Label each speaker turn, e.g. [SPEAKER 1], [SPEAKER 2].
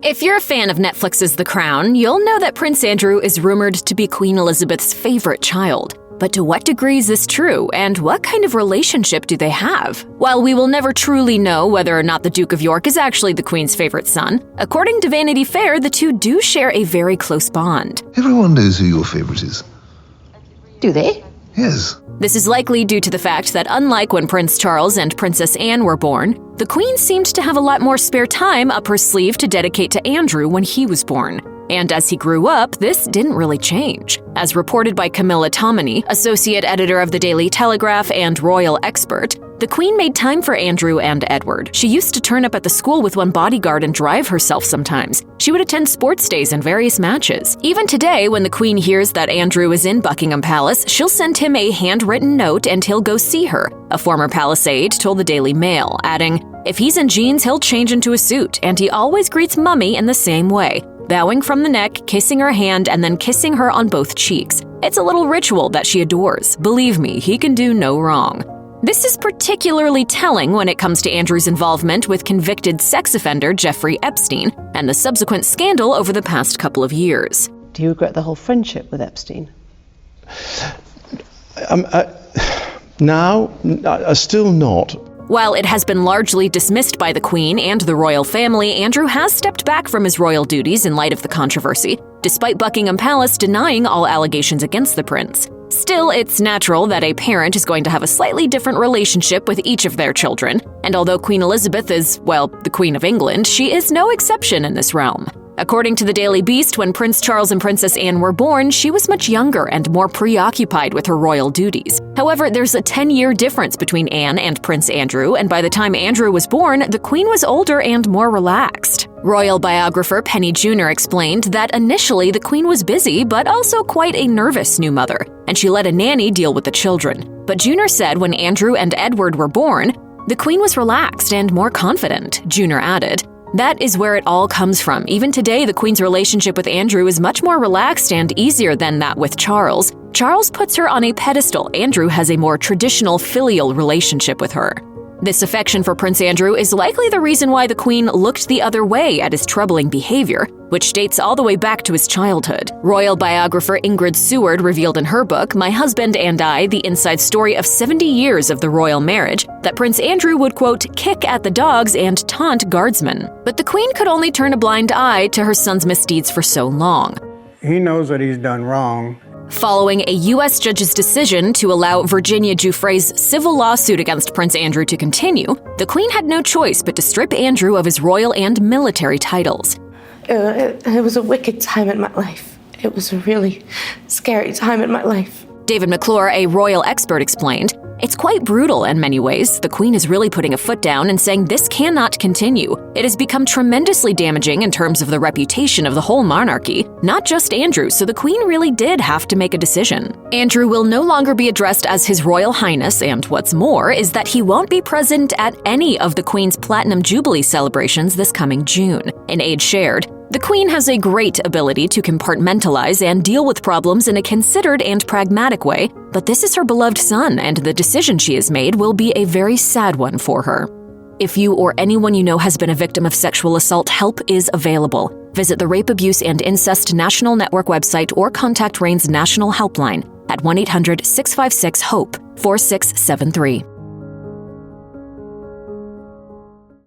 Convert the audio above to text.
[SPEAKER 1] If you're a fan of Netflix's The Crown, you'll know that Prince Andrew is rumored to be Queen Elizabeth's favorite child. But to what degree is this true, and what kind of relationship do they have? While we will never truly know whether or not the Duke of York is actually the Queen's favorite son, according to Vanity Fair, the two do share a very close bond.
[SPEAKER 2] Everyone knows who your favorite is.
[SPEAKER 3] Do they?
[SPEAKER 2] Yes.
[SPEAKER 1] This is likely due to the fact that unlike when Prince Charles and Princess Anne were born, the Queen seemed to have a lot more spare time up her sleeve to dedicate to Andrew when he was born. And as he grew up, this didn't really change. As reported by Camilla Tominey, associate editor of the Daily Telegraph and royal expert, the Queen made time for Andrew and Edward. She used to turn up at the school with one bodyguard and drive herself sometimes. She would attend sports days and various matches. Even today, when the Queen hears that Andrew is in Buckingham Palace, she'll send him a handwritten note and he'll go see her, a former palace aide told the Daily Mail, adding, "If he's in jeans, he'll change into a suit, and he always greets Mummy in the same way, bowing from the neck, kissing her hand, and then kissing her on both cheeks. It's a little ritual that she adores. Believe me, he can do no wrong." This is particularly telling when it comes to Andrew's involvement with convicted sex offender Jeffrey Epstein and the subsequent scandal over the past couple of years.
[SPEAKER 3] Do you regret the whole friendship with Epstein?
[SPEAKER 4] Still not.
[SPEAKER 1] While it has been largely dismissed by the Queen and the royal family, Andrew has stepped back from his royal duties in light of the controversy, despite Buckingham Palace denying all allegations against the prince. Still, it's natural that a parent is going to have a slightly different relationship with each of their children, and although Queen Elizabeth is, well, the Queen of England, she is no exception in this realm. According to the Daily Beast, when Prince Charles and Princess Anne were born, she was much younger and more preoccupied with her royal duties. However, there's a 10-year difference between Anne and Prince Andrew, and by the time Andrew was born, the Queen was older and more relaxed. Royal biographer Penny Junor explained that initially the Queen was busy, but also quite a nervous new mother, and she let a nanny deal with the children. But Junor said when Andrew and Edward were born, the Queen was relaxed and more confident. Junor added, "That is where it all comes from. Even today, the Queen's relationship with Andrew is much more relaxed and easier than that with Charles. Charles puts her on a pedestal. Andrew has a more traditional filial relationship with her." This affection for Prince Andrew is likely the reason why the Queen looked the other way at his troubling behavior, which dates all the way back to his childhood. Royal biographer Ingrid Seward revealed in her book, My Husband and I, The Inside Story of 70 Years of the Royal Marriage, that Prince Andrew would, quote, kick at the dogs and taunt guardsmen. But the Queen could only turn a blind eye to her son's misdeeds for so long.
[SPEAKER 5] He knows that he's done wrong.
[SPEAKER 1] Following a U.S. judge's decision to allow Virginia Giuffre's civil lawsuit against Prince Andrew to continue, the Queen had no choice but to strip Andrew of his royal and military titles.
[SPEAKER 6] It was a wicked time in my life. It was a really scary time in my life.
[SPEAKER 1] David McClure, a royal expert, explained, "It's quite brutal in many ways. The Queen is really putting a foot down and saying this cannot continue. It has become tremendously damaging in terms of the reputation of the whole monarchy, not just Andrew, so the Queen really did have to make a decision." Andrew will no longer be addressed as His Royal Highness, and what's more is that he won't be present at any of the Queen's Platinum Jubilee celebrations this coming June. An aide shared, "The Queen has a great ability to compartmentalize and deal with problems in a considered and pragmatic way, but this is her beloved son, and the decision she has made will be a very sad one for her." If you or anyone you know has been a victim of sexual assault, help is available. Visit the Rape, Abuse, and Incest National Network website or contact RAIN's National Helpline at 1-800-656-HOPE 4673.